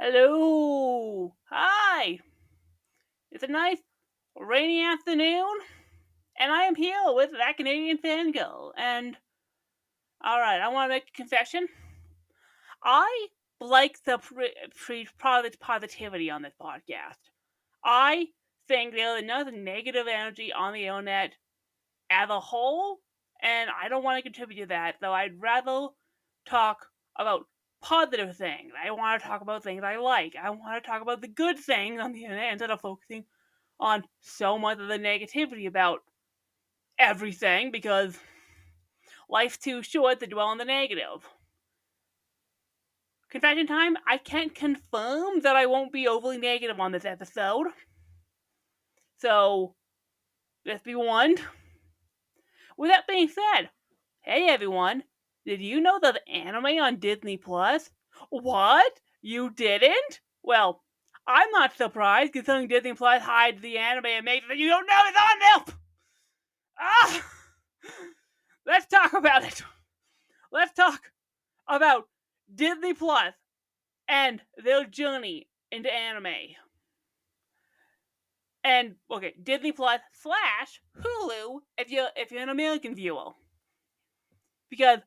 Hello! Hi! It's a nice rainy afternoon, and I am here with ThatCanadianFangirl. And, alright, I want to make a confession. I like the positivity on this podcast. I think there's enough negative energy on the internet as a whole, and I don't want to contribute to that, so I'd rather talk about positive things. I want to talk about things I like. I want to talk about the good things on the internet instead of focusing on so much of the negativity about everything because life's too short to dwell on the negative. Confession time, I can't confirm that I won't be overly negative on this episode. So, let's be warned. With that being said, hey everyone, did you know there's anime on Disney Plus? What? You didn't? Well, I'm not surprised considering Disney Plus hides the anime and makes it that you don't know it's on there! Ah! Let's talk about it! Let's talk about Disney Plus and their journey into anime. And okay, Disney Plus / Hulu if you're an American viewer. Because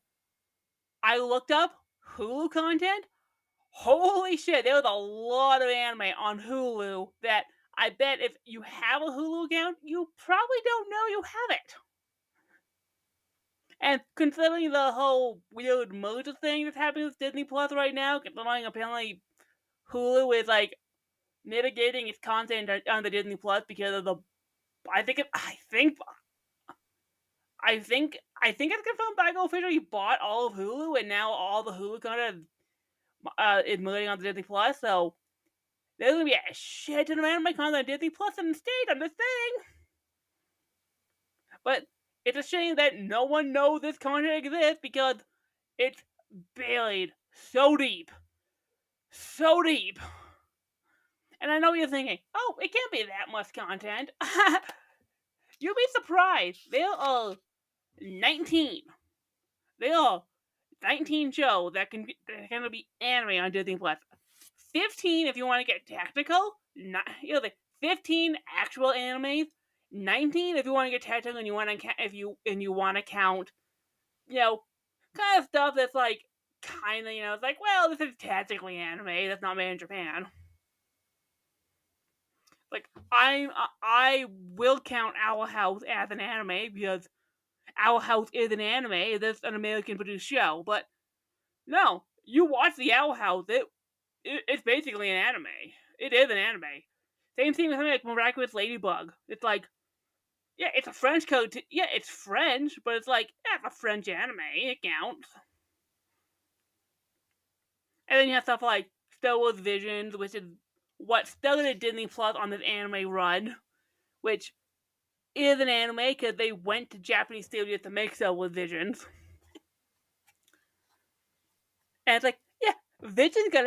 I looked up Hulu content. Holy shit, there was a lot of anime on Hulu that I bet if you have a Hulu account, you probably don't know you have it. And considering the whole weird merger thing that's happening with Disney Plus right now, considering apparently Hulu is like mitigating its content on the Disney Plus because of the I think it's confirmed Bagel officially bought all of Hulu and now all the Hulu content is moving on to Disney Plus, so there's gonna be a shit ton of anime content on Disney Plus instead on this thing. But it's a shame that no one knows this content exists because it's buried so deep. So deep. And I know you're thinking, oh, it can't be that much content. You'll be surprised. There are 19. There are 19 shows that are going to be anime on Disney Plus. 15 if you want to get technical. 15 actual animes. 19 if you want to get technical and you want to count, kind of stuff that's like kind of, it's like, well, this is technically anime. That's not made in Japan. Like, I will count Owl House as an anime because Owl House is an anime. That's an American produced show. But no, you watch the Owl House. It's basically an anime. It is an anime. Same thing with something like Miraculous Ladybug. It's like, yeah, it's a French code. Yeah, it's French, but it's like, yeah, it's a French anime. It counts. And then you have stuff like Star Wars Visions, which is what started Disney Plus on this anime run, which is an anime because they went to Japanese studios to make Star Wars Visions. And it's like, yeah, Visions got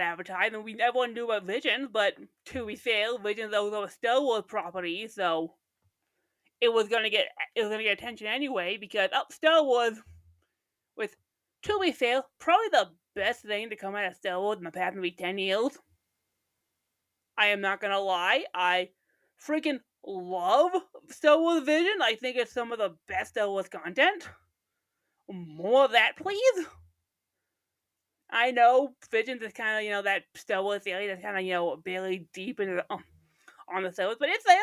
advertised, and everyone knew about Visions, but to be fair, Visions is also a Star Wars property, so it was gonna get attention anyway because Star Wars, with, to be fair, probably the best thing to come out of Star Wars in the past maybe 10 years. I am not gonna lie, I freaking love Star Wars Vision. I think it's some of the best Star Wars content. More of that, please. I know Visions is kind of, that Star Wars area that's kind of, barely deep into the, on the Star Wars, but it's there.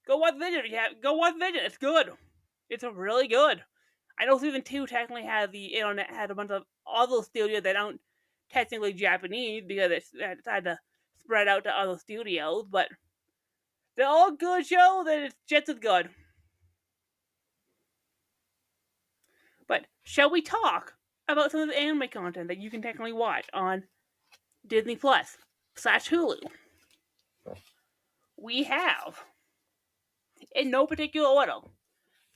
Go watch Vision. Go watch Vision. It's good. It's really good. I know season 2 technically has a bunch of other studios that aren't technically Japanese because it's had to spread out to other studios, but they're all good shows and it's just as good. But shall we talk about some of the anime content that you can technically watch on Disney Plus / Hulu? We have, in no particular order,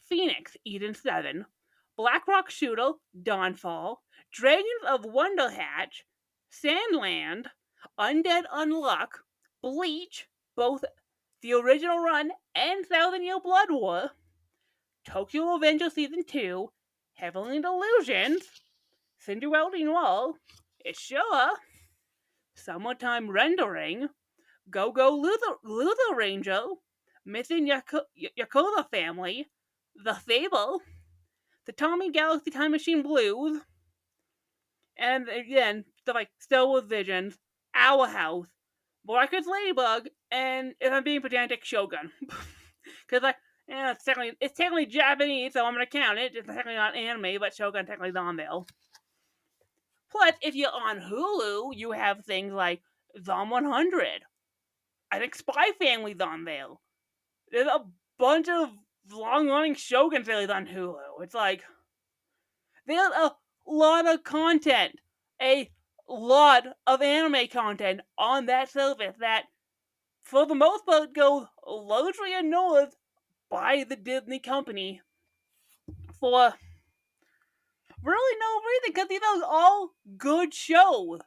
Phoenix Eden 7, Black Rock Shooter Dawnfall, Dragons of Wonder Hatch, Sandland, Undead Unluck, Bleach, both the original run and Thousand Year Blood War, Tokyo Revenger Season 2, Heavenly Delusions, Cinderella Noir, Ishura, Summertime Rendering, Go-Go Luther Ranger, Missing Yakola Family, The Fable, the Tommy Galaxy Time Machine Blues, and again, stuff like Star Wars Visions, Our House, Blackers Ladybug, and if I'm being pedantic, Shogun. Because it's technically Japanese, so I'm gonna count it. It's technically not anime, but Shogun technically is on there. Plus, if you're on Hulu, you have things like Zom 100. I think Spy Family's on there. There's a bunch of long-running Shogun series on Hulu. It's like there's a lot of content, a lot of anime content on that service that, for the most part, goes largely unnoticed by the Disney company for really no reason, because these are all good shows.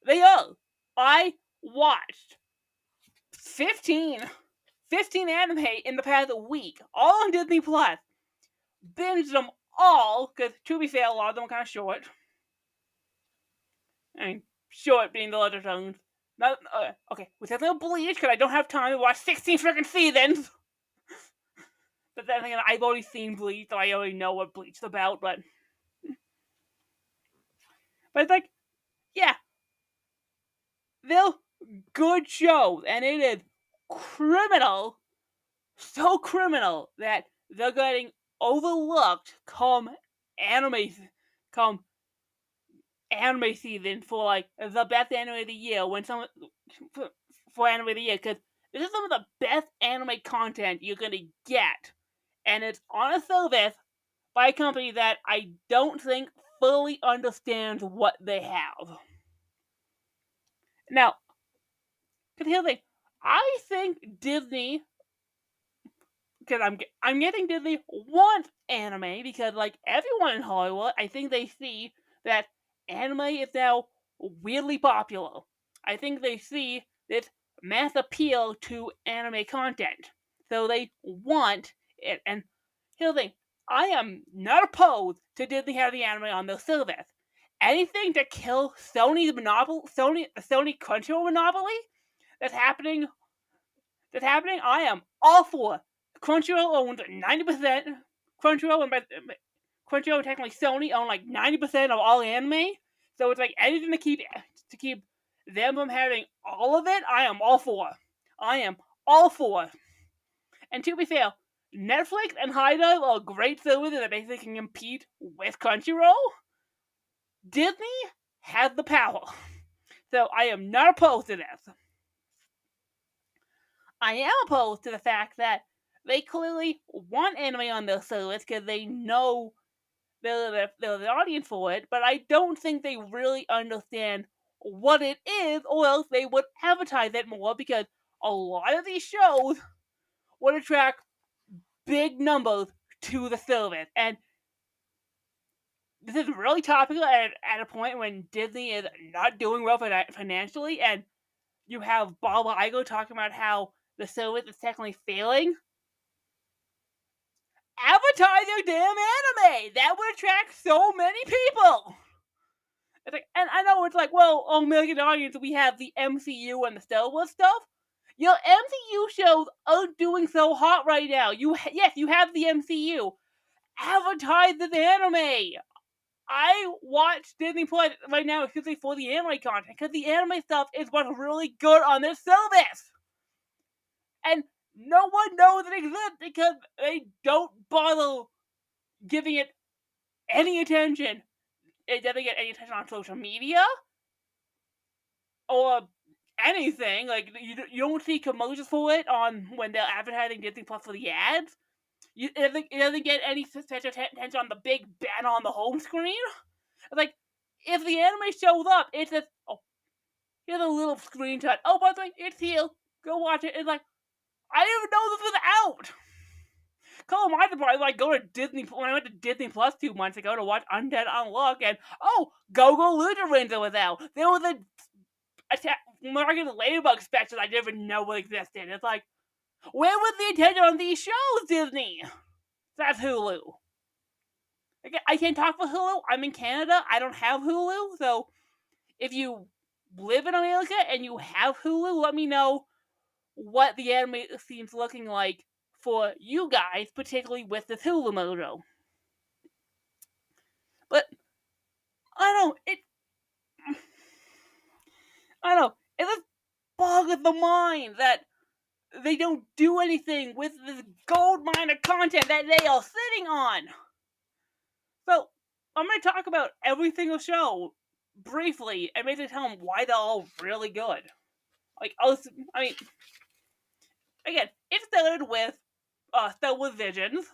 They are. I watched 15 anime in the past week, all on Disney Plus. Binged them all, because to be fair, a lot of them are kind of short. I mean, short being the letter tones. Not, okay, with that little Bleach, because I don't have time to watch 16 freaking seasons. But then again, I've already seen Bleach, so I already know what Bleach is about, but it's like, yeah, they're good shows, and it is criminal, so criminal, that they're getting overlooked come anime season for like the best anime of the year, when someone for anime of the year, because this is some of the best anime content you're gonna get, and it's on a service by a company that I don't think fully understands what they have. Now, here's the thing, I think Disney, because I'm getting Disney wants anime, because like everyone in Hollywood, I think they see that anime is now weirdly popular. I think they see this mass appeal to anime content, so they want it. And here's the thing, I am not opposed to Disney having anime on their service. Anything to kill Sony's monopoly, Sony Crunchyroll monopoly that's happening, I am all for. Crunchyroll owns 90%. Crunchyroll and technically Sony own like 90% of all anime. So it's like anything to keep them from having all of it, I am all for. I am all for. And to be fair, Netflix and HIDIVE are great services that basically can compete with Crunchyroll. Disney has the power. So I am not opposed to this. I am opposed to the fact that they clearly want anime on their service because they know they're the audience for it, but I don't think they really understand what it is, or else they would advertise it more, because a lot of these shows would attract big numbers to the service. And this is really topical at a point when Disney is not doing well financially, and you have Bob Iger talking about how the service is technically failing. Advertise your damn anime! That would attract so many people! It's like, and I know it's like, well, on Million Audience, we have the MCU and the Star Wars stuff. Your MCU shows aren't doing so hot right now. Yes, you have the MCU. Advertise this anime! I watch Disney Plus right now exclusively for the anime content, because the anime stuff is what's really good on this service! And no one knows it exists because they don't bother giving it any attention. It doesn't get any attention on social media or anything. Like, you don't see commercials for it on when they're advertising Disney Plus for the ads. It doesn't get any such attention on the big banner on the home screen. Like, if the anime shows up, it's just, oh, here's a little screenshot. Oh, by the way, it's here. Go watch it. It's like, I didn't even know this was out. Call my surprise, like, go to Disney, when I went to Disney Plus 2 months ago to watch Undead Unluck, and oh, Go-Go Lucha Ranger was out. There was a Market Ladybug special I didn't even know existed. It's like, where was the attention on these shows, Disney? That's Hulu. I can't talk for Hulu. I'm in Canada. I don't have Hulu, so if you live in America and you have Hulu, let me know what the anime seems looking like for you guys, particularly with this Hulu mojo. But I don't know, it just boggles the mind that they don't do anything with this gold mine of content that they are sitting on. So I'm going to talk about every single show briefly and basically tell them why they're all really good. Again, it started with Visions.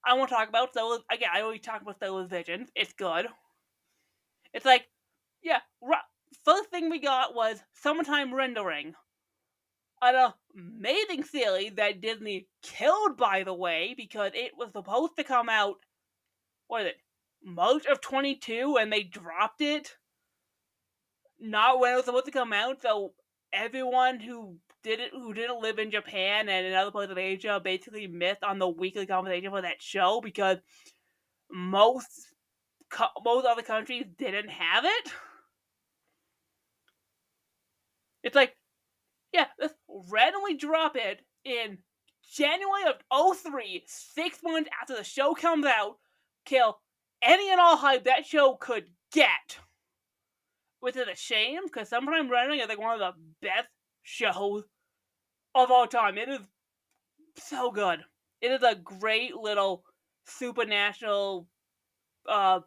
I won't talk about I already talked about Star Wars Visions. It's good. It's like, yeah, first thing we got was Summertime Rendering. An amazing series that Disney killed, by the way, because it was supposed to come out, March of 22, and they dropped it not when it was supposed to come out, so everyone who didn't live in Japan and in other parts of Asia basically missed on the weekly conversation for that show because most other countries didn't have it. It's like, yeah, let's randomly drop it in January of 03, 6 months after the show comes out, kill any and all hype that show could get. Which is a shame, because Summertime Rendering is like one of the best shows of all time. It is so good. It is a great little supernatural,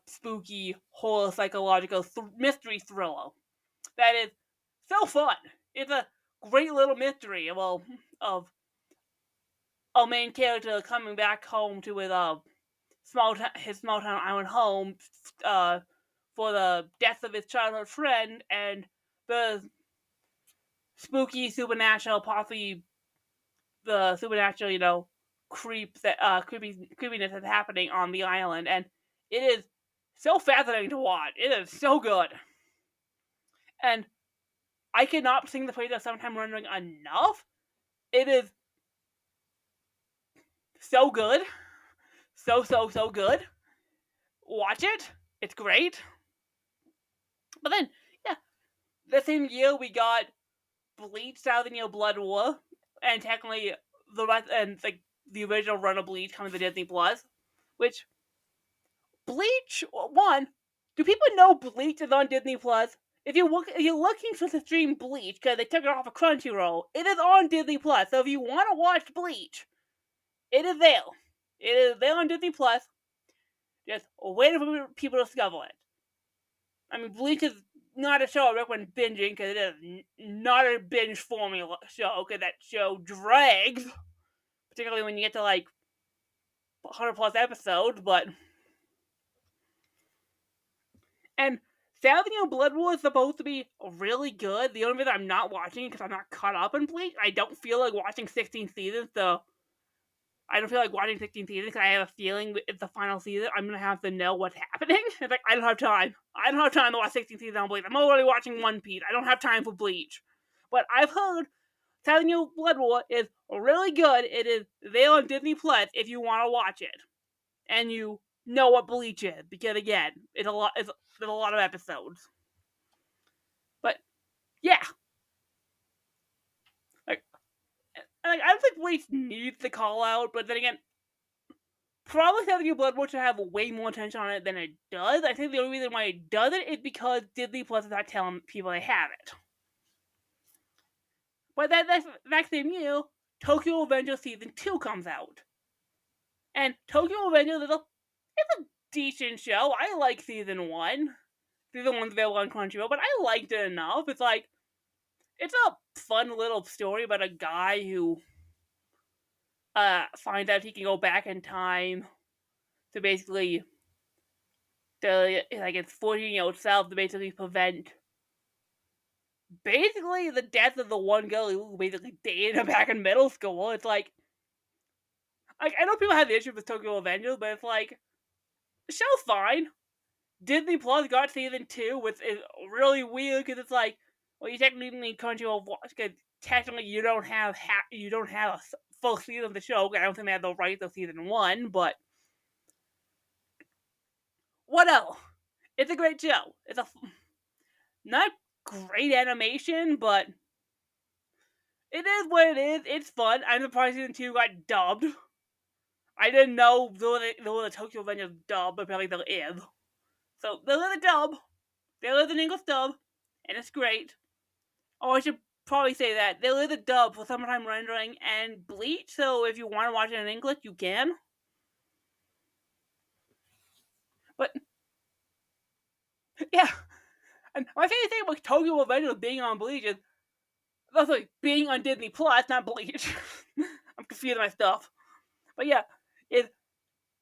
spooky, horror, psychological mystery thriller that is so fun. It's a great little mystery of a main character coming back home to his small town island home for the death of his childhood friend, and the spooky supernatural, possibly the supernatural, creepiness that's happening on the island, and it is so fascinating to watch. It is so good, and I cannot sing the praise of Summertime Rendering enough. It is so good, so good. Watch it; it's great. But then, yeah, the same year we got Bleach, Thousand Year Blood War, and technically the rest, and like the original run of Bleach coming to Disney Plus, which Bleach one. Do people know Bleach is on Disney Plus? If you're looking for the stream Bleach because they took it off of Crunchyroll, it is on Disney Plus. So if you want to watch Bleach, it is there. It is there on Disney Plus. Just waiting for people to discover it. I mean, Bleach is not a show I recommend binging because it is not a binge formula show because that show drags, particularly when you get to like 100 plus episodes. And Thousand Year Blood War is supposed to be really good. The only reason I'm not watching it because I'm not caught up in Bleach. I don't feel like watching 16 seasons, so I don't feel like watching 16 seasons because I have a feeling it's the final season. I'm going to have to know what's happening. It's like, I don't have time. I don't have time to watch 16 seasons on Bleach. I'm already watching One Piece. I don't have time for Bleach. But I've heard Thousand Year Blood War is really good. It is there on Disney Plus if you want to watch it. And you know what Bleach is. Because again, there's a lot of episodes. But, yeah. I don't think Bleach needs the call out, but then again, probably Thousand Year Blood War should have way more attention on it than it does. I think the only reason why it does it is because Disney Plus is not telling people they have it. But that same year, Tokyo Revengers Season 2 comes out. And Tokyo Revengers is a decent show. I like Season 1. Season 1's available on Crunchyroll, but I liked it enough. It's a fun little story about a guy who finds out he can go back in time to basically his 14-year-old self to basically prevent the death of the one girl who basically dated him back in middle school. It's like I know people have the issue with Tokyo Avengers, but it's like the show's fine. Disney Plus got season 2, which is really weird because it's like, well, you technically need Crunchyroll because technically you don't have a full season of the show. I don't think they have the rights of season 1, but what else? It's a great show. It's not great animation, but it is what it is. It's fun. I'm surprised season 2 got dubbed. I didn't know there was a Tokyo Avengers dub, but apparently there is. So there is a dub. There is an English dub, and it's great. Oh, I should probably say that. There is a dub for Summertime Rendering and Bleach, so if you want to watch it in English, you can. But, yeah. And my favorite thing about Tokyo Avengers being on Bleach is, sorry, being on Disney Plus, not Bleach. I'm confusing my stuff. But yeah, is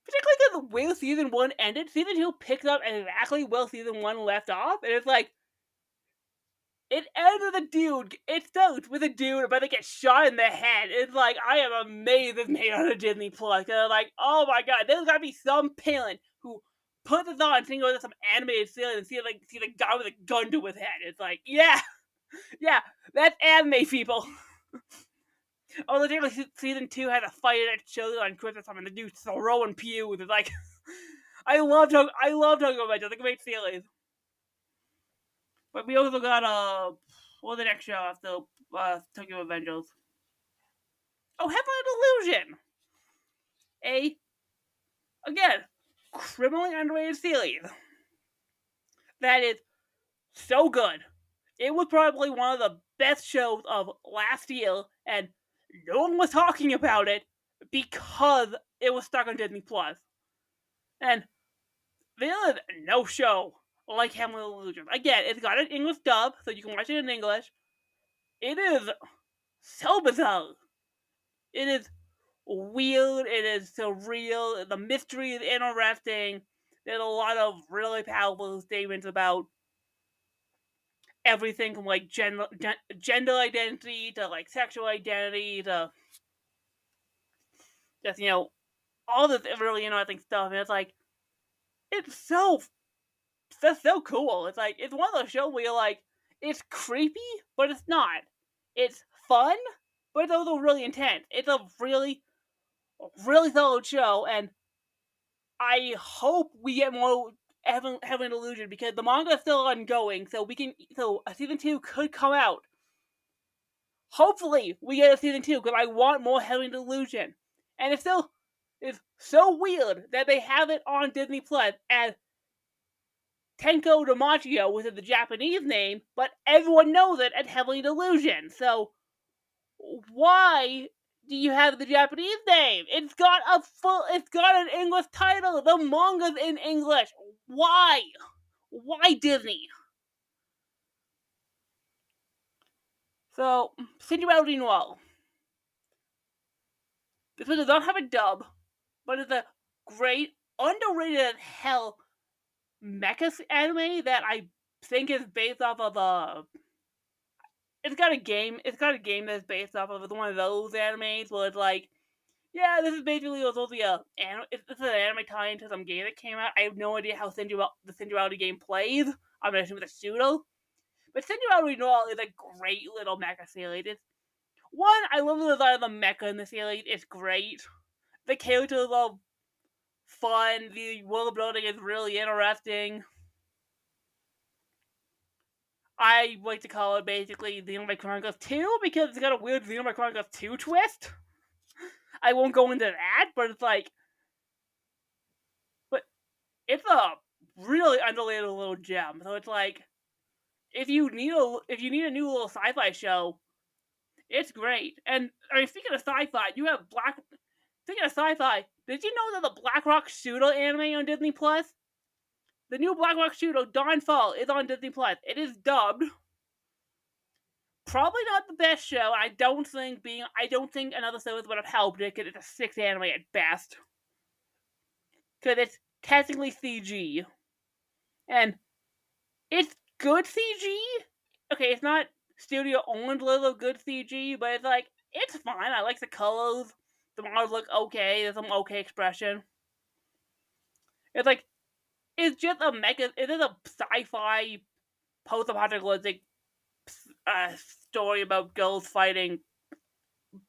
particularly because where season 1 ended, season 2 picks up exactly where season 1 left off, and it's like, it ends with a dude, it starts with a dude about to get shot in the head. It's like, I am amazed it's made on a Disney Plus, because I'm like, oh my god, there's gotta be some parent who put this on thinking it was some animated series and see the guy with a gun to his head. It's like, yeah, that's anime, people. Oh, literally, season 2 had a fight at shows on Christmas time, and the dude throwing pews. It's like, I love Tokyo Avengers. It's a great series. But we also got what's the next show after Tokyo Avengers? Oh, Heavenly Delusion. Again, criminally underrated series that is so good. It was probably one of the best shows of last year, and no one was talking about it because it was stuck on Disney Plus. And there is no show like Heavenly Delusion. Again, it's got an English dub, so you can watch it in English. It is so bizarre. It is weird. It is surreal. The mystery is interesting. There's a lot of really powerful statements about everything from like gender identity to like sexual identity to just all this really interesting stuff. And it's like that's so cool. It's like it's one of those shows where you're like, it's creepy, but it's not. It's fun, but it's also really intense. It's a really, really solid show, and I hope we get more Heavenly Delusion because the manga is still ongoing, so a season 2 could come out. Hopefully, we get a season 2 because I want more Heavenly Delusion, and it's so weird that they have it on Disney Plus as Tenko Damachio, which is the Japanese name, but everyone knows it as Heavenly Delusion. So why do you have the Japanese name? It's got an English title. The manga's in English. Why? Why Disney? So, Cinderella Noir. This one does not have a dub, but it's a great, underrated as hell mecha anime that I think is based off of it's got a game that's based off of one of those animes where it's like, yeah, this is basically supposed to be this is an anime tie into some game that came out. I have no idea how the Cinderella game plays. I'm gonna assume it's a pseudo. But Cinderella Noir is a great little mecha series. I love the design of the mecha in the series. It's great. The characters are fun. The world building is really interesting. I like to call it basically Xenoblade Chronicles 2 because it's got a weird Xenoblade Chronicles 2 twist. I won't go into that, but it's a really underrated little gem. So it's like, if you need a new little sci-fi show, it's great. And I mean, speaking of sci-fi, Speaking of sci-fi, did you know that the Black Rock Shooter anime on Disney Plus? The new Black Rock Shooter, Dawnfall, is on Disney Plus. It is dubbed. Probably not the best show. I don't think another series would have helped it because it's a 6 anime at best. Because it's technically CG. And it's good CG. Okay, it's not studio owned little good CG, but it's fine. I like the colors. The models look okay. There's some okay expression. It's just a it is a sci-fi post-apocalyptic story about girls fighting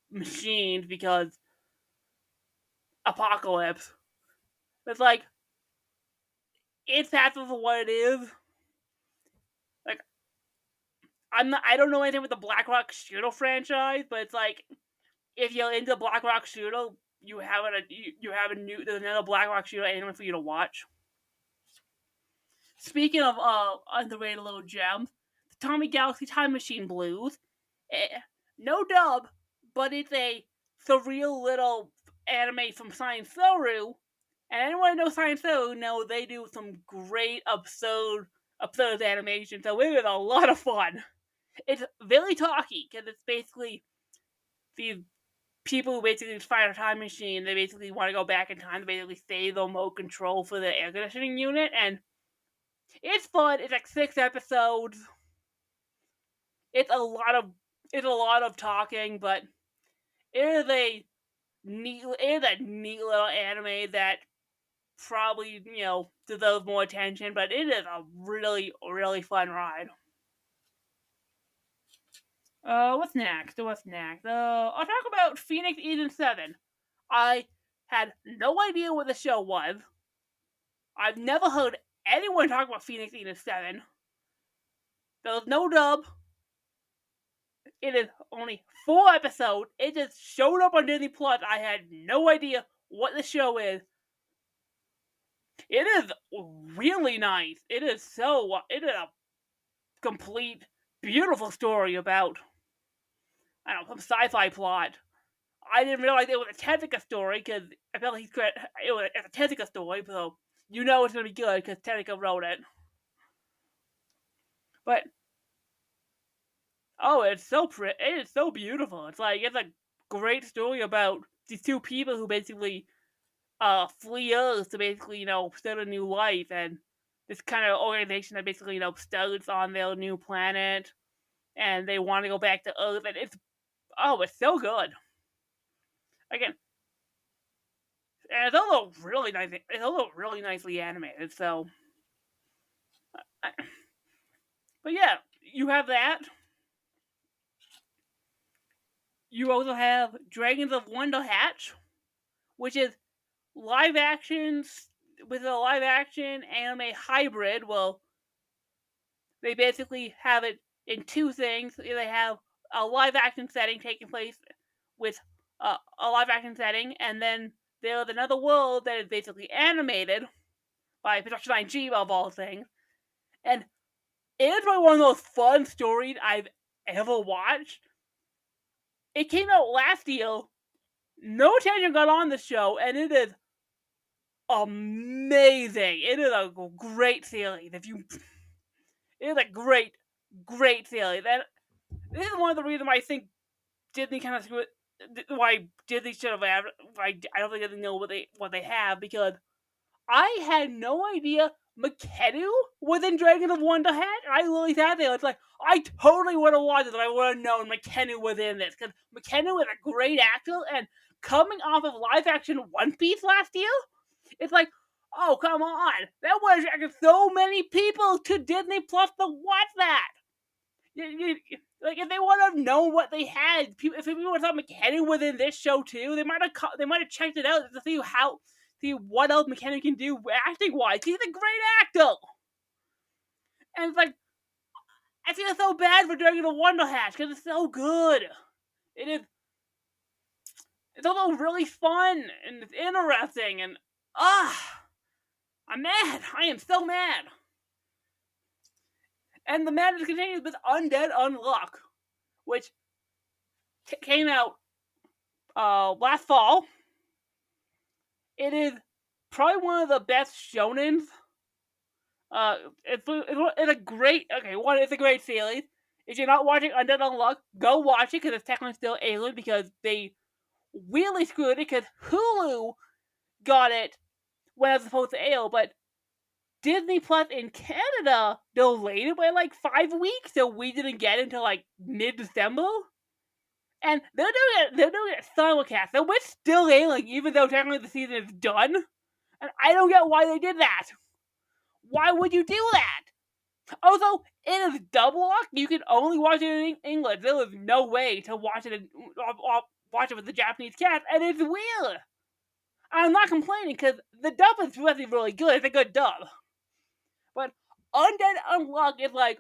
machines because apocalypse. It's half of what it is. I don't know anything with the Black Rock Shooter franchise, but it's like, if you're into Black Rock Shooter, there's another Black Rock Shooter anime for you to watch. Speaking of underrated little gems, the Tommy Galaxy Time Machine Blues. No dub, but it's a surreal little anime from Science Saru. And anyone who knows Science Saru know they do some great absurd animation, so it is a lot of fun. It's very talky, because it's basically these people who basically find a time machine. They basically want to go back in time to basically save the remote control for the air conditioning unit, and it's fun. It's like 6 episodes. It's a lot of talking, but it is a neat little anime that probably, deserves more attention, but it is a really, really fun ride. What's next? I'll talk about Phoenix Eden 7. I had no idea what the show was. I've never heard anyone talk about Phoenix Eden 7. There was no dub. It is only 4 episodes. It just showed up on Disney Plus. I had no idea what the show is. It is really nice. It is a complete, beautiful story about, I don't know, some sci-fi plot. I didn't realize it was a Tezuka story, because I felt like it was a Tezuka story, so you know it's going to be good, because Tezuka wrote it. But, it is so beautiful. It's a great story about these two people who basically flee Earth to basically, start a new life, and this kind of organization that basically, starts on their new planet, and they want to go back to Earth, and it's so good. Again, and it's also really nice. It's also really nicely animated. So, but yeah, you have that. You also have Dragons of Wonder Hatch, which is live action with a live action anime hybrid. Well, they basically have it in two things. They have a live action setting taking place with a live action setting, and then there's another world that is basically animated by Production IG of all things. And it is probably one of the most fun stories I've ever watched. It came out last year. No attention got on the show, and it is amazing. It is a great series. It is a great, great series. And this is one of the reasons why I think Disney kind of screwed. Why Disney should have. Why I don't think Disney know what they have, because I had no idea McKennu was in Dragons of Wonder Hat. I really sat there. It's like, I totally would have watched it if I would have known McKennu was in this, because McKennu is a great actor, and coming off of live action One Piece last year, it's like, oh, come on. That would have attracted so many people to Disney Plus to watch that. Like, if they would have known what they had, if people would have thought McKennu was in this show too, they might have checked it out to see what else McKennu can do acting wise. He's a great actor, and it's like, I feel so bad for Dragon of Wonder Hatch because it's so good. It's also really fun and it's interesting, and I'm mad. I am so mad. And the madness continues with Undead Unluck, which came out last fall. It is probably one of the best shonens. It's a great it's a great series. If you're not watching Undead Unluck, go watch it because it's technically still ailing because they really screwed it because Hulu got it when it was supposed to air, but Disney Plus in Canada delayed it by like 5 weeks, so we didn't get it until like mid-December. And they're doing it simulcast, so we're still ailing even though technically the season is done. And I don't get why they did that. Why would you do that? Also, it is double lock. You can only watch it in English. There is no way to watch it with the Japanese cast, and it's weird. I'm not complaining because the dub is really, really good. It's a good dub. But Undead Unluck is like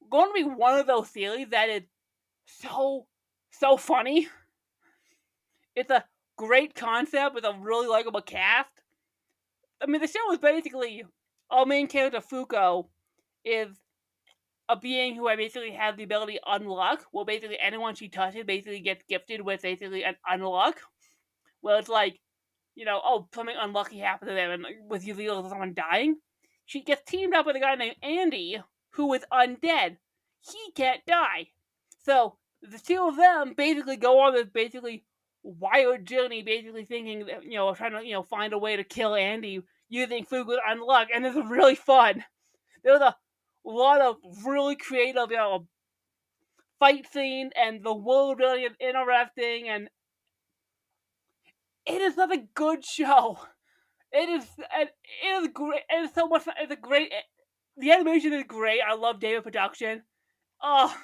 going to be one of those series that is so funny. It's a great concept with a really likable cast. I mean, the show is basically our main character Fuko is a being who basically has the ability to unlock. Well, basically anyone she touches basically gets gifted with basically an unlock. Well, it's like, oh, something unlucky happened to them, and with usually someone dying. She gets teamed up with a guy named Andy, who is undead. He can't die. So the two of them basically go on this basically wild journey, basically thinking that, trying to, find a way to kill Andy using food with unlock, and it's really fun. There's a lot of really creative, fight scene, and the world really is interesting, and it is such a good show. It is great. It is so much fun. It's a great. The animation is great. I love David production. Oh,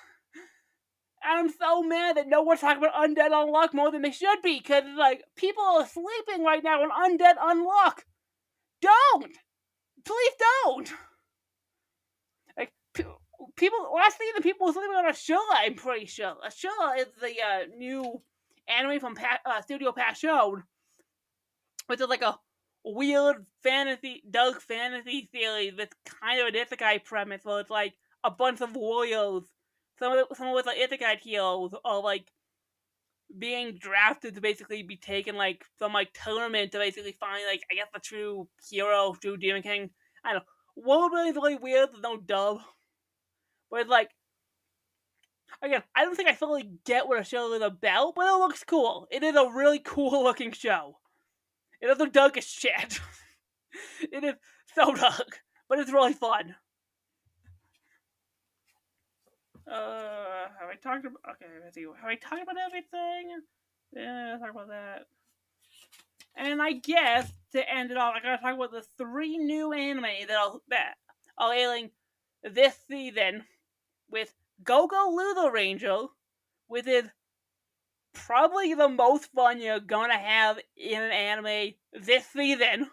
and I'm so mad that no one's talking about Undead Unluck more than they should be, because it's like people are sleeping right now on Undead Unluck. Don't, please don't. Like people last season, people were sleeping on Ashura. I'm pretty sure Ashura is the new anime from Studio Passion, which is like a weird fantasy, dark fantasy series with kind of an isekai premise, where it's like a bunch of warriors, some with like isekai heroes, are like being drafted to basically be taken like some like tournament to basically find like I guess the true hero, true Demon King. I don't know. World is really weird. There's no dub, but it's like again, I don't think I fully get what a show is about, but it looks cool. It is a really cool looking show. It doesn't dark as shit. It is so dark, but it's really fun. Have I talked about? Okay, let's see. Have I talked about everything? Yeah, let's talk about that. And I guess to end it off, I gotta talk about the 3 new anime that are airing this season, with Go-Go Ludo Ranger, which is probably the most fun you're gonna have in an anime this season.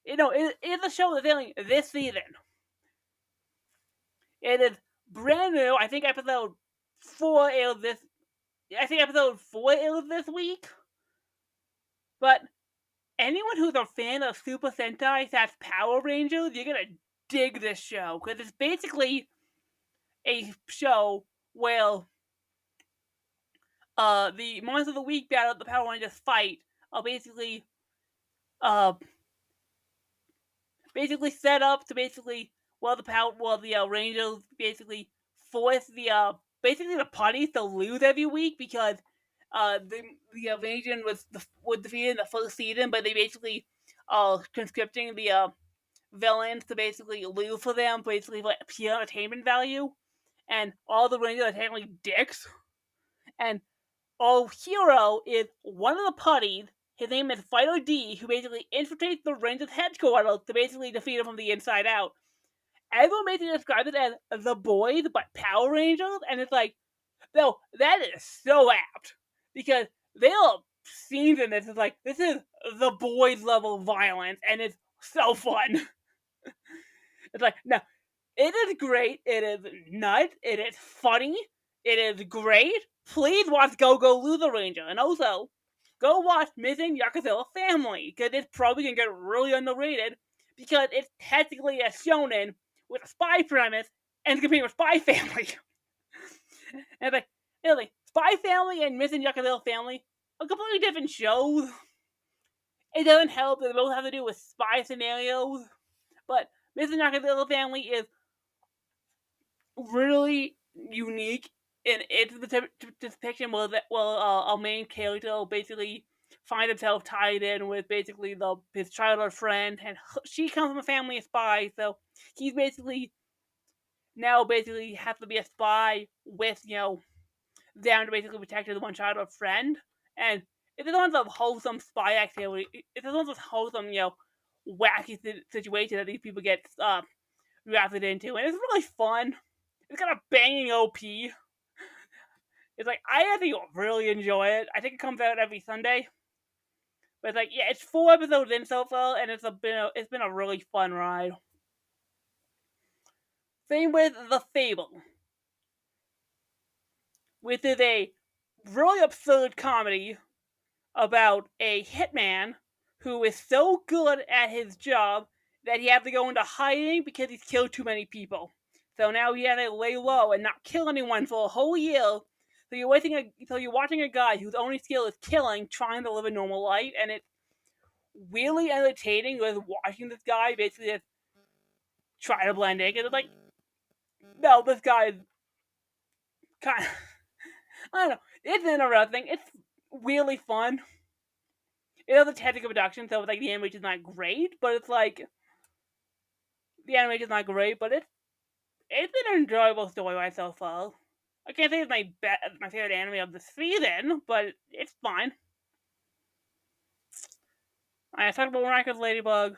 It is a show that's airing this season. It is brand new. I think episode 4 aired this. I think episode 4 aired this week. But anyone who's a fan of Super Sentai / Power Rangers, you're gonna dig this show, because it's basically a show where the Monster of the Week battle the Power Rangers fight are basically set up to basically the Rangers basically force the putties to lose every week, because the invasion was defeated in the first season, but they basically are conscripting the villains to basically lose for them, basically for pure entertainment value, and all the Rangers are technically dicks, and our hero is one of the putties. His name is Fighter D, who basically infiltrates the Rangers headquarters to basically defeat them from the inside out. Everyone basically describes it as the boys, but Power Rangers, and it's like, no, that is so apt, because there are scenes in this. It's like, this is the boys level violence, and it's so fun. It's like, no, it is great. It is nuts. It is funny. It is great. Please watch Go-Go Ludo Ranger, and also go watch Missing Yakuza Family, because it's probably gonna get really underrated, because it's technically a shonen with a spy premise and competing with Spy Family. And it's like Spy Family and Missing Yakuza Family are completely different shows. It doesn't help that they both have to do with spy scenarios, but Missing Yakuza Family is really unique in its depiction, where our main character will basically find himself tied in with basically his childhood friend, and she comes from a family of spies, so he's basically now has to be a spy with them to basically protect his one childhood friend, and it's a lot of wholesome spy activity. It's a lot of wholesome wacky situation that these people get drafted into, and it's really fun. It's got a banging OP. It's like, I think you'll really enjoy it. I think it comes out every Sunday. But it's like, yeah, it's 4 episodes in so far, and it's been a really fun ride. Same with The Fable. which is a really absurd comedy about a hitman who is so good at his job that he has to go into hiding because he's killed too many people. So now he has to lay low and not kill anyone for a whole year. So you're watching a guy whose only skill is killing, trying to live a normal life, and it's really entertaining with watching this guy basically just try to blend in. Because it's like, no, this guy is kind of, I don't know. It's interesting. It's really fun. It has a technical production, so it's like the animation is not great, but it's like the animation is not great, but it's an enjoyable storyline so far. I can't say it's my favorite anime of the season, but it's fine. I talked about Ranker's Ladybug,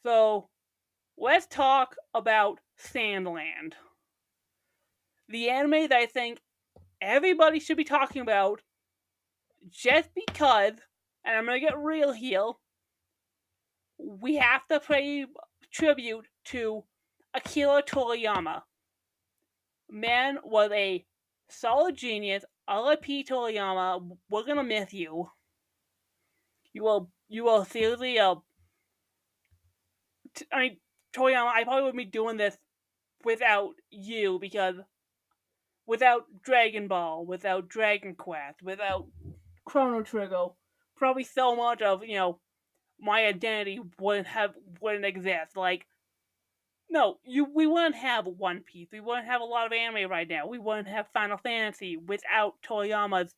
so let's talk about Sandland, the anime that I think everybody should be talking about, just because, and I'm gonna get real here, we have to pay tribute to Akira Toriyama. Man was a solid genius. R.I.P. Toriyama. We're gonna miss you. You will seriously. I mean, Toriyama. I probably wouldn't be doing this without you, because without Dragon Ball, without Dragon Quest, without Chrono Trigger, probably so much of my identity wouldn't exist. Like, no, we wouldn't have One Piece. We wouldn't have a lot of anime right now. We wouldn't have Final Fantasy without Toriyama's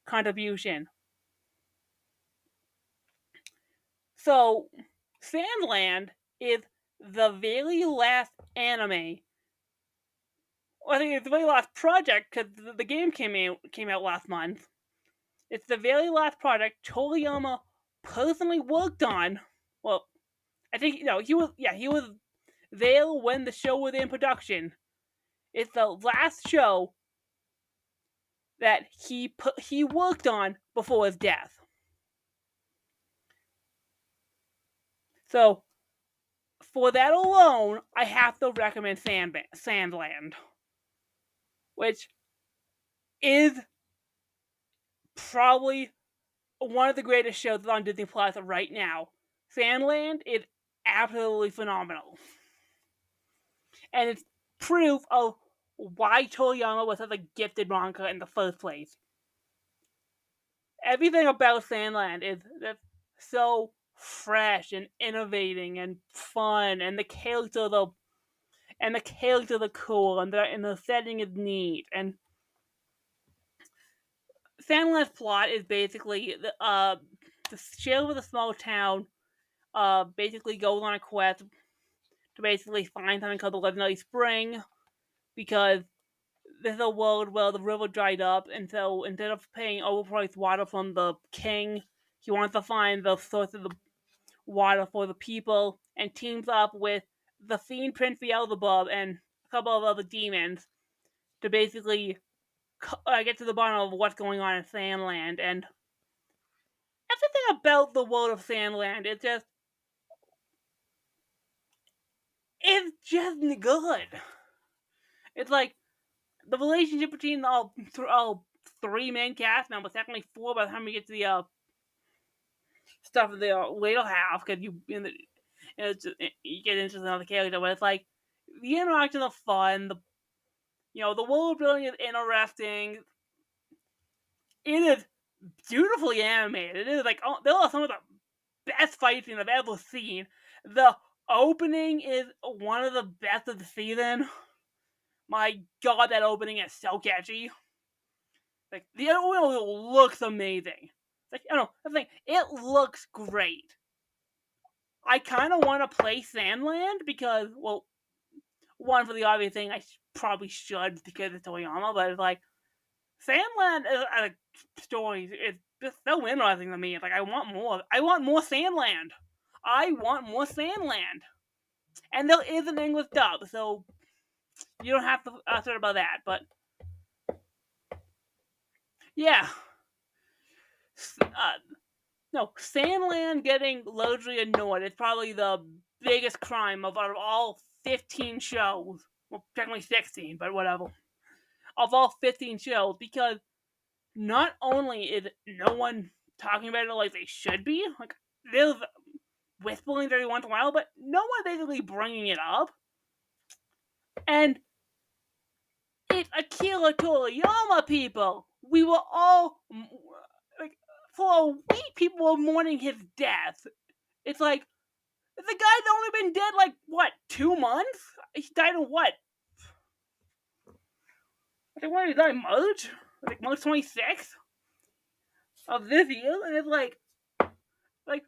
contribution. So, Sandland is the very last anime. Well, I think it's the very last project, because the game came out last month. It's the very last project Toriyama personally worked on. Well, I think he was there when the show was in production. It's the last show that he worked on before his death. So, for that alone, I have to recommend Sandland, which is probably one of the greatest shows on Disney Plus right now. Sandland is absolutely phenomenal, and it's proof of why Toriyama was such a gifted manga in the first place. Everything about Sandland is so fresh and innovating and fun, and the characters are cool, and the setting is neat. And Sandland's plot is basically the sheriff of the small town basically goes on a quest to basically find something called the Legendary Spring, because this is a world where the river dried up, and so instead of paying overpriced water from the king, he wants to find the source of the water for the people, and teams up with the fiend Prince Beelzebub and a couple of other demons to basically get to the bottom of what's going on in Sandland. And everything about the world of Sandland is just good. It's like the relationship between all three main cast members, technically four by the time we get to the stuff of the later half, because you get into another character, but it's like the interactions are fun. The world building is interesting. It is beautifully animated. It is like there are some of the best fight scenes I've ever seen. The opening is one of the best of the season. My god, that opening is so catchy. Like, the opening looks amazing. Like, I don't know, the thing, it looks great. I kind of want to play Sandland because, well, one, for the obvious thing, I probably should because it's Toriyama, but it's like, Sandland as a story is just so interesting to me. It's like, I want more. I want more Sandland. I want more Sandland. And there is an English dub, so you don't have to answer about that, but yeah. No, Sandland getting largely ignored is probably the biggest crime out of all 15 shows. Well, technically 16, but whatever. of all 15 shows, because not only is no one talking about it like they should be, like there's whisperings every once in a while, but no one basically bringing it up. And it's Akira Toriyama, people. We were all like, for a week, people were mourning his death. It's like, the guy's only been dead like, what, 2 months? He died in what? I think when he died in March? Like March 26th of this year? And it's like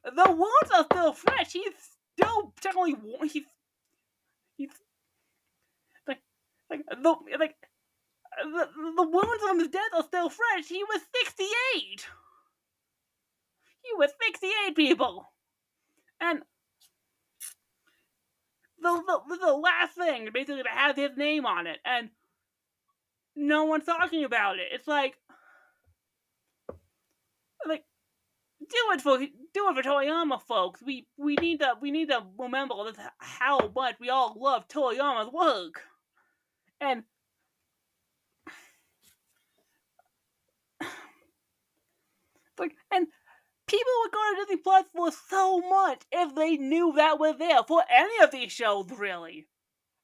the wounds are still fresh. He's still technically, he's like the wounds of his death are still fresh. He was 68. He was 68, people. And the last thing, basically, to have his name on it, and no one's talking about it. It's like do it for Toriyama, folks. We need to remember how much we all love Toriyama's work, and people would go to Disney Plus for so much if they knew that was there for any of these shows, really.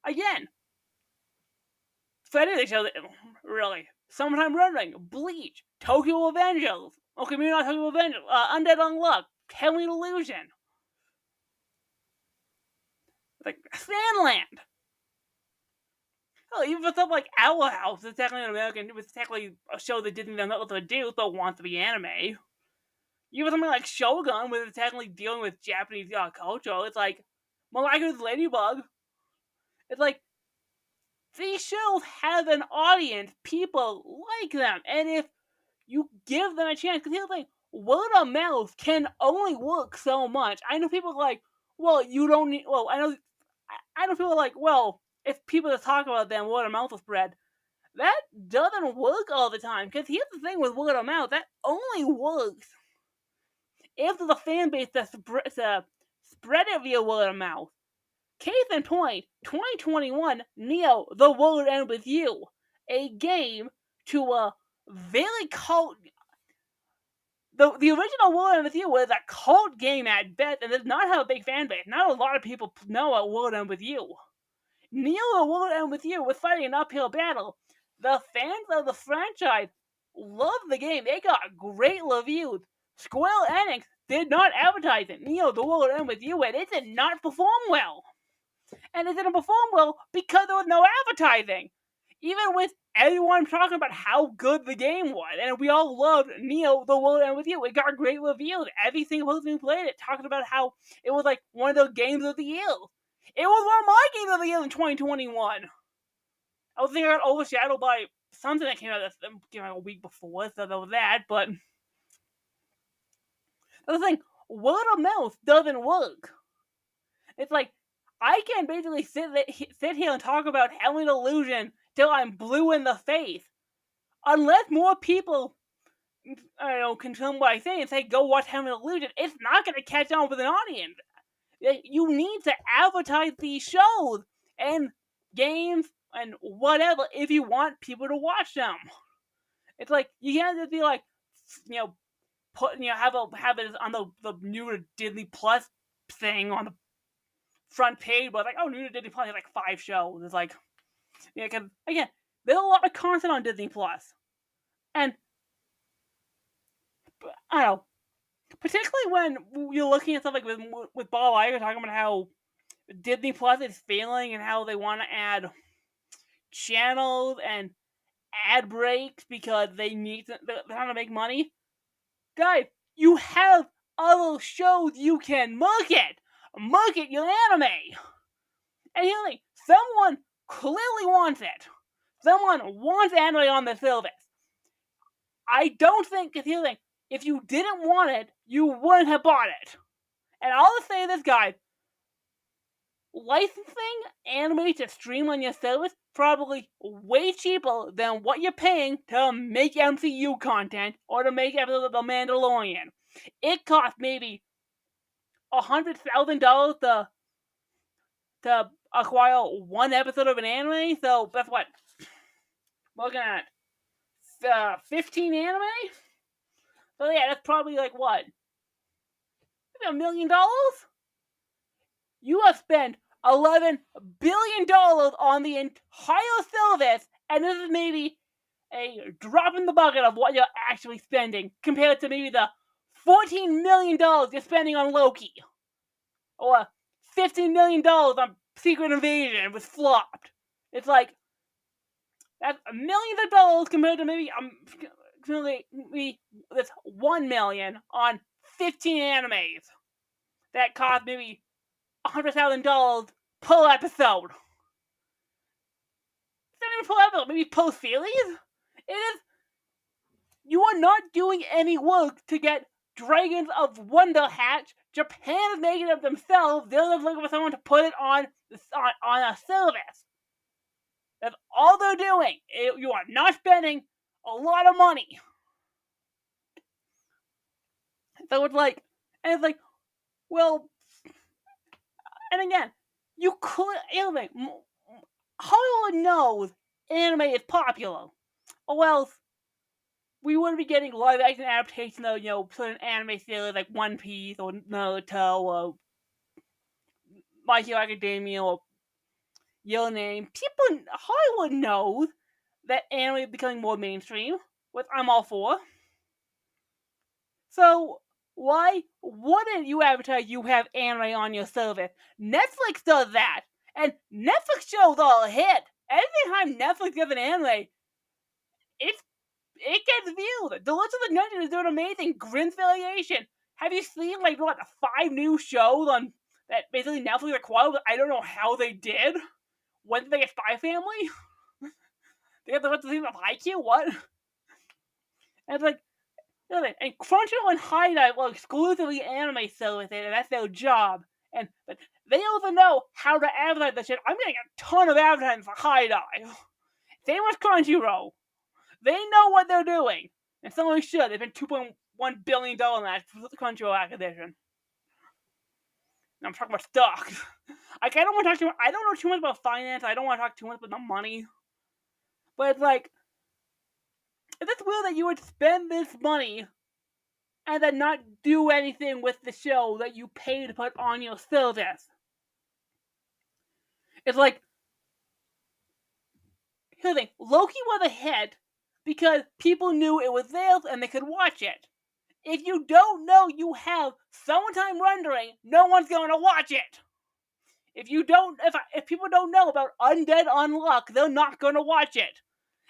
Again, for any of these shows, really. Summertime Rendering, Bleach, Tokyo Revengers, okay, maybe not Tokyo Revengers, Undead Unluck, Heavenly Illusion, like Sandland. Hell, even for stuff like Owl House, it's technically an American, it was technically a show that Disney doesn't know what to do, but wants to be anime. Even something like Shogun, where it's technically dealing with Japanese culture, it's like Miraculous Ladybug. It's like these shows have an audience, people like them, and if you give them a chance, because here's the thing, word of mouth can only work so much. I know people are like, well, you don't need. Well, I know people are like, well, if people just talk about them, word of mouth will spread. That doesn't work all the time, because here's the thing with word of mouth, that only works if there's a fan base that spread it via word of mouth. Case in point, 2021, Neo, The World Ends With You, a game to a very cult. The original World Ends With You was a cult game at best, and does not have a big fan base. Not a lot of people know what World Ends With You. Neo, The World Ends With You was fighting an uphill battle. The fans of the franchise loved the game. It got great reviews. Square Enix did not advertise it. Neo, The World Ends With You, and it did not perform well. And it didn't perform well because there was no advertising. Even with everyone talking about how good the game was, and we all loved Neo, The World Ends With You, it got great reviews. Every single person who played it talked about how it was like one of the games of the year. It was one of my games of the year in 2021. I was thinking it got overshadowed by something that came out a week before, so there was that, but the thing, word of mouth doesn't work. It's like, I can basically sit here and talk about Heavenly Illusion till I'm blue in the face. Unless more people, consume what I say and say, go watch Heavenly Illusion, it's not going to catch on with an audience. You need to advertise these shows and games and whatever if you want people to watch them. It's like, you can't just be like, have it on the new Disney Plus thing on the front page, but like, new to Disney Plus has like 5 shows. It's like, because again, there's a lot of content on Disney Plus, and I don't know, particularly when you're looking at stuff like with Bob Iger talking about how Disney Plus is failing and how they want to add channels and ad breaks because they're trying to make money. Guys, you have other shows you can market. Market your anime. And here's the thing, someone clearly wants it. Someone wants anime on the service. I don't think, because here's the thing, if you didn't want it, you wouldn't have bought it. And I'll just say this, guys. Licensing anime to stream on your service probably way cheaper than what you're paying to make MCU content or to make episodes of The Mandalorian. It costs maybe $100,000 to acquire one episode of an anime, so that's what, We're looking at 15 anime. So yeah, that's probably like what? Maybe $1 million? You have spent $11 billion on the entire service, and this is maybe a drop in the bucket of what you're actually spending compared to maybe the $14 million you're spending on Loki. Or $15 million on Secret Invasion was flopped. It's like, that's millions of dollars compared to maybe that's $1 million on 15 animes that cost maybe $100,000 per episode. It's not even per episode, maybe per series. It is. You are not doing any work to get Dragons of Wonder Hatch. Japan is making it themselves. They're just looking for someone to put it on a service. That's all they're doing. You are not spending a lot of money. So it's like, well, and again, you could, Hollywood knows anime is popular, or else we wouldn't be getting live action adaptations of, certain anime series like One Piece or Naruto or My Hero Academia or Your Name. Hollywood knows that anime is becoming more mainstream, which I'm all for. So why wouldn't you advertise you have anime on your service? Netflix does that, and Netflix shows are a hit. Anytime Netflix does an anime, it gets viewed. The List of the Dungeon is doing amazing. Grin's Variation. Have you seen the 5 new shows on that basically Netflix acquired? I don't know how they did. When did they get Spy Family? They got the rest of the season of Haikyuu? What? And it's and Crunchyroll and HIDIVE are exclusively anime services, and that's their job. But they also know how to advertise that shit. I'm getting a ton of advertising for HIDIVE. Same with Crunchyroll. They know what they're doing. And someone should. They spent $2.1 billion on that Crunchyroll acquisition. And I'm talking about stocks. I don't want to talk too much. I don't know too much about finance. I don't want to talk too much about the money. But it's it's weird that you would spend this money and then not do anything with the show that you pay to put on your service. It's here's the thing, Loki was a hit because people knew it was theirs and they could watch it. If you don't know you have summertime rendering, no one's going to watch it. If people don't know about Undead Unluck, they're not going to watch it.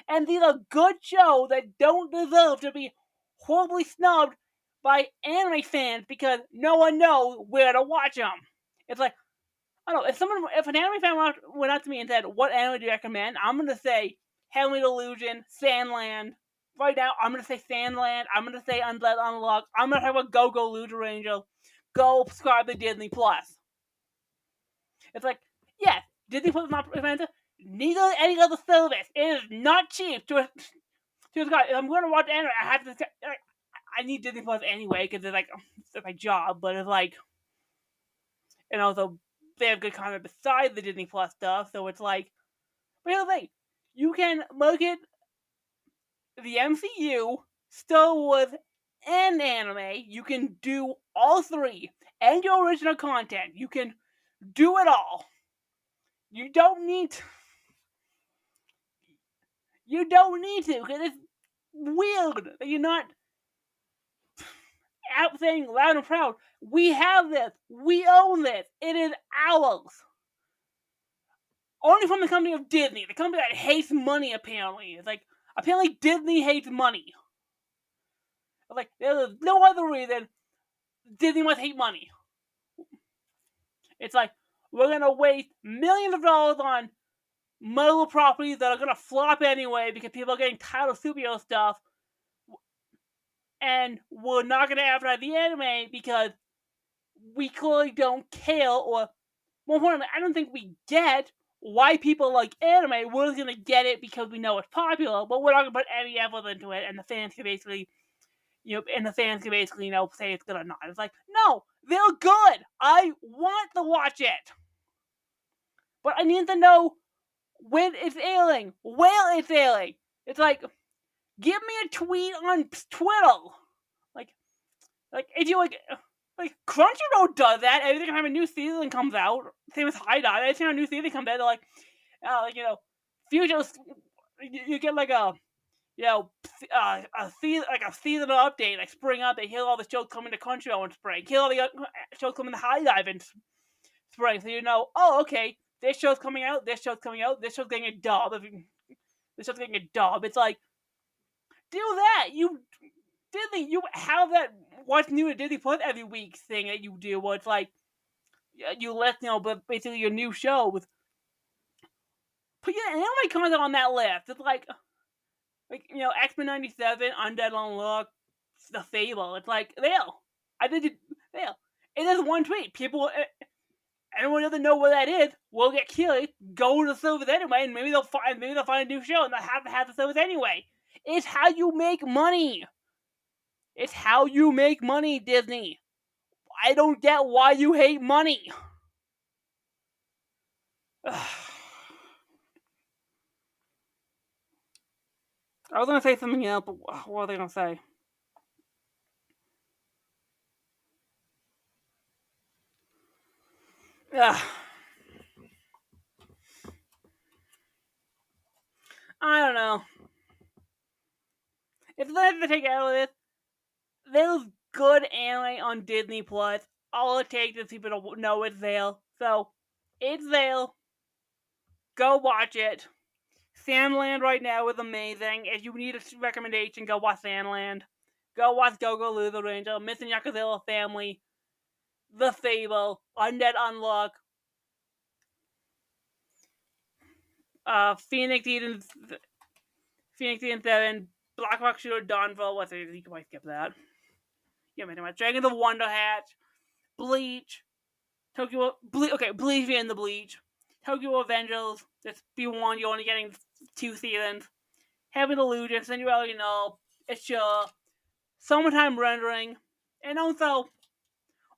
And these are good shows that don't deserve to be horribly snubbed by anime fans because no one knows where to watch them. It's I don't know, if an anime fan went up to me and said, "What anime do you recommend?" I'm gonna say Heavenly Delusion, Sandland. Right now, I'm gonna say Sandland. I'm gonna say Undead Unluck. I'm gonna talk about Go Luger Angel. Go subscribe to Disney Plus. It's yes, Disney Plus is not expensive. Neither any other service. It is not cheap to subscribe. If I'm gonna watch anime, I have to. I need Disney Plus anyway because it's my job. But it's and also they have good content besides the Disney Plus stuff. So it's but here's the thing: you can market the MCU, Star Wars, and anime. You can do all three and your original content. You can do it all. You don't need to. You don't need to because it's weird that you're not out saying loud and proud, "We have this. We own this. It is ours." Only from the company of Disney, the company that hates money. Apparently, it's apparently Disney hates money. There's no other reason Disney must hate money. It's we're gonna waste millions of dollars on Marvel properties that are gonna flop anyway because people are getting tired of superhero stuff, and we're not gonna advertise the anime because we clearly don't care, or more importantly, I don't think we get why people like anime. We're just gonna get it because we know it's popular, but we're not gonna put any effort into it, and the fans can basically, say it's good or not. It's no, they're good. I want to watch it, but I need to know when it's airing, where it's airing. It's like, give me a tweet on Twitter. Like if you like Crunchyroll does that. Every time a new season comes out, same as Hideout. Every time a new season comes out, they're like future. You get like a a seasonal update, like spring update. Here's all the shows coming to Crunchyroll in spring. Here's all the shows coming to Hideout in spring. So oh, okay, this show's coming out. This show's coming out. This show's getting a dub. This show's getting a dub. It's like, do that. Disney, you have that what's new at Disney Plus every week thing that you do, where it's like you list, but basically your new show with put your anime content on that list. It's like X-Men '97, Undead Unluck, The Fable. It's like there. I did it there. It is one tweet. People, anyone doesn't know what that is, will get killed. Go to the service anyway, and maybe they'll find a new show, and they'll have to have the service anyway. It's how you make money. It's how you make money, Disney. I don't get why you hate money. I was going to say something else, but what was I going to say? I don't know. If there's anything to take out of this, there's good anime on Disney Plus. All it takes is people to know it's there. So, it's there. Go watch it. Sandland right now is amazing. If you need a recommendation, go watch Sandland. Go watch Go-Go Loser Ranger, Missing Yakuza Family, The Fable, Undead Unluck, Phoenix Eden 7, Black Rock Shooter Dawnfall. What's it? You can probably skip that. Yeah, man. Dragons of Wonder Hatch, Bleach, Bleach and the Bleach, Tokyo Avengers. Just be warned, you're only getting 2 seasons. Heaven Illusion, Cinderella, it's your summertime rendering, and also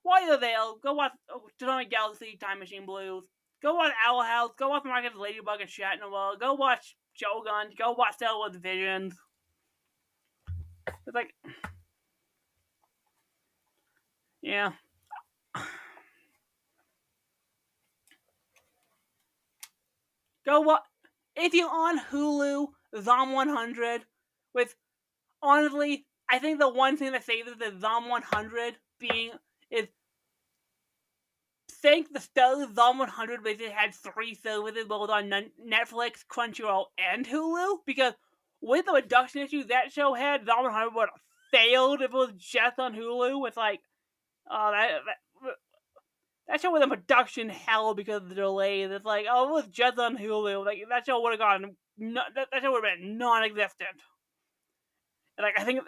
while you're there, go watch Dynamic Galaxy, Time Machine Blues. Go watch Owl House. Go watch Marcus Ladybug and Shatner. Go watch Shogun. Go watch Star Wars Visions. It's like, yeah. Go watch. If you're on Hulu, Zom 100, with, honestly, I think the one thing that saves the Zom 100 is thank the stars. Zom 100 basically had 3 services both on Netflix, Crunchyroll, and Hulu, because with the reduction issue that show had, Zom 100 would have failed if it was just on Hulu. It's like, that show was a production hell because of the delays. It's like, oh, it was just on Hulu. Like, that show would have gotten, that show would have been non-existent. And I think,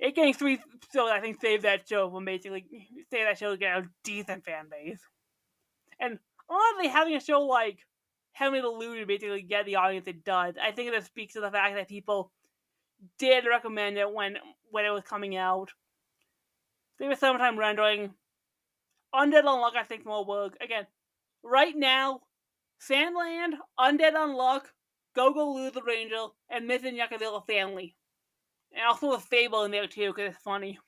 it getting 3 shows, I think, saved that show from basically, save that show to get a decent fan base. And honestly, having a show like Heavenly Illusion basically get the audience it does, I think that speaks to the fact that people did recommend it when it was coming out. They were summertime rendering. Undead Unluck, I think, more work. Again, right now, Sandland, Undead Unluck, Go-Go Loser Ranger, and Missing Yakuza Family. And also a Fable in there too, because it's funny.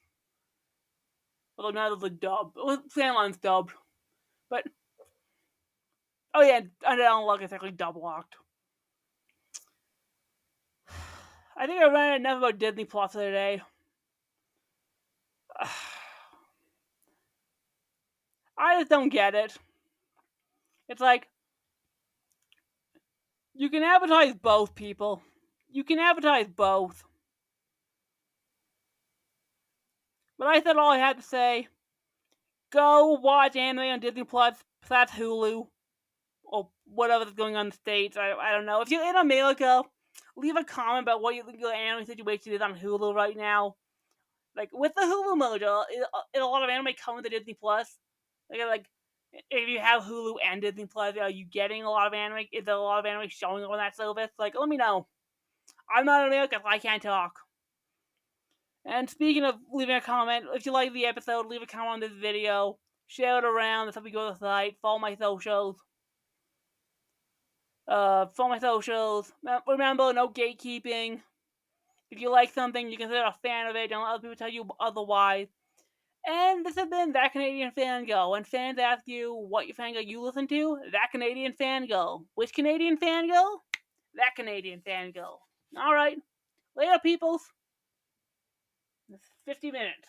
Although none of the dub. Sandland's dubbed. But, oh yeah, Undead Unluck is actually dub locked. I think I ran enough about Disney Plus for today. I just don't get it. It's like, you can advertise both, people. You can advertise both. But I said all I had to say. Go watch anime on Disney Plus. That's Hulu. Or whatever's going on in the States. I don't know. If you're in America, leave a comment about what you think your anime situation is on Hulu right now. Like, with the Hulu merger, a lot of anime coming to Disney Plus. Like, if you have Hulu and Disney Plus, are you getting a lot of anime? Is there a lot of anime showing on that service? Like, let me know. I'm not in America, so I can't talk. And speaking of leaving a comment, if you like the episode, leave a comment on this video. Share it around. That's how we go to the site. Follow my socials. Follow my socials. Remember, no gatekeeping. If you like something, you consider a fan of it. Don't let other people tell you otherwise. And this has been That Canadian Fangirl. When fans ask you what fangirl you listen to, That Canadian Fangirl. Which Canadian Fangirl? That Canadian Fangirl. Alright. Later, peoples. 50 minutes.